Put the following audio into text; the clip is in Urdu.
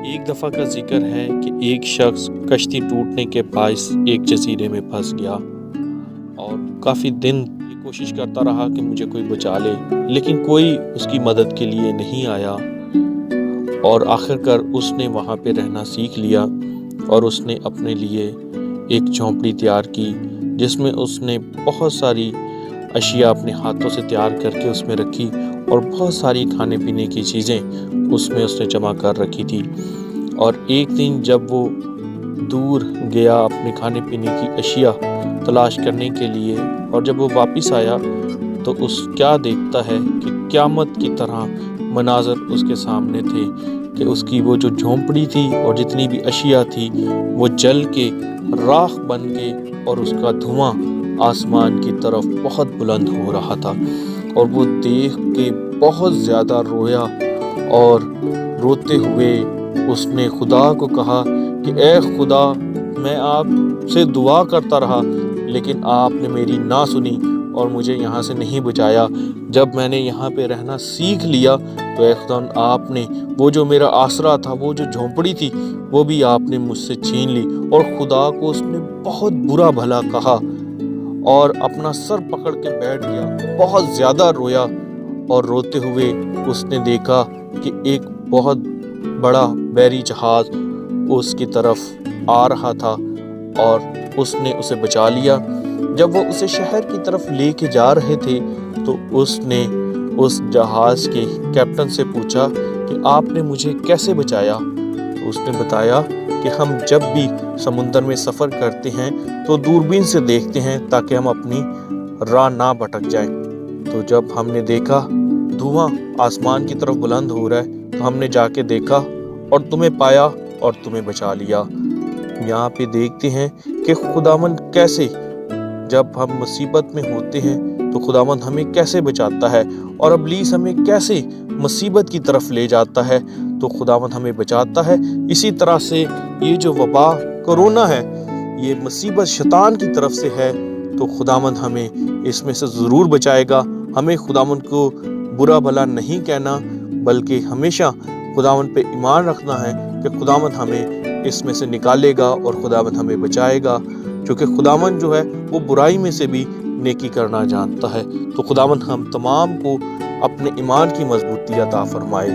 ایک دفعہ کا ذکر ہے کہ ایک شخص کشتی ٹوٹنے کے باعث ایک جزیرے میں پھنس گیا اور کافی دن یہ کوشش کرتا رہا کہ مجھے کوئی بچا لے، لیکن کوئی اس کی مدد کے لیے نہیں آیا۔ اور آخر کار اس نے وہاں پہ رہنا سیکھ لیا اور اس نے اپنے لیے ایک جھونپڑی تیار کی، جس میں اس نے بہت ساری اشیاء اپنے ہاتھوں سے تیار کر کے اس میں رکھی اور بہت ساری کھانے پینے کی چیزیں اس نے جمع کر رکھی تھی۔ اور ایک دن جب وہ دور گیا اپنے کھانے پینے کی اشیاء تلاش کرنے کے لیے، اور جب وہ واپس آیا تو کیا دیکھتا ہے کہ قیامت کی طرح مناظر اس کے سامنے تھے کہ اس کی وہ جو جھونپڑی تھی اور جتنی بھی اشیاء تھی وہ جل کے راکھ بن کے، اور اس کا دھواں آسمان کی طرف بہت بلند ہو رہا تھا۔ اور وہ دیکھ کے بہت زیادہ رویا اور روتے ہوئے اس نے خدا کو کہا کہ اے خدا، میں آپ سے دعا کرتا رہا لیکن آپ نے میری نہ سنی اور مجھے یہاں سے نہیں بچایا۔ جب میں نے یہاں پہ رہنا سیکھ لیا تو اے خدا، آپ نے وہ جو میرا آسرا تھا، وہ جو جھونپڑی تھی، وہ بھی آپ نے مجھ سے چھین لی۔ اور خدا کو اس نے بہت برا بھلا کہا اور اپنا سر پکڑ کے بیٹھ گیا، بہت زیادہ رویا۔ اور روتے ہوئے اس نے دیکھا کہ ایک بہت بڑا بحری جہاز اس کی طرف آ رہا تھا اور اس نے اسے بچا لیا۔ جب وہ اسے شہر کی طرف لے کے جا رہے تھے تو اس نے اس جہاز کے کیپٹن سے پوچھا کہ آپ نے مجھے کیسے بچایا؟ تو اس نے بتایا کہ ہم جب بھی سمندر میں سفر کرتے ہیں تو دوربین سے دیکھتے ہیں تاکہ ہم اپنی راہ نہ بھٹک جائیں۔ تو جب ہم نے دیکھا دھواں آسمان کی طرف بلند ہو رہا ہے تو ہم نے جا کے دیکھا اور تمہیں پایا اور تمہیں بچا لیا۔ یہاں پہ دیکھتے ہیں کہ خداوند کیسے جب ہم مصیبت میں ہوتے ہیں تو خداوند ہمیں کیسے بچاتا ہے، اور ابلیس ہمیں کیسے مصیبت کی طرف لے جاتا ہے تو خداوند ہمیں بچاتا ہے۔ اسی طرح سے یہ جو وبا کرونا ہے، یہ مصیبت شیطان کی طرف سے ہے، تو خداوند ہمیں اس میں سے ضرور بچائے گا۔ ہمیں خداوند کو برا بھلا نہیں کہنا، بلکہ ہمیشہ خداوند پہ ایمان رکھنا ہے کہ خداوند ہمیں اس میں سے نکالے گا اور خداوند ہمیں بچائے گا، کیونکہ خداوند جو ہے وہ برائی میں سے بھی نیکی کرنا جانتا ہے۔ تو خداوند ہم تمام کو اپنے ایمان کی مضبوطی عطا فرمائے۔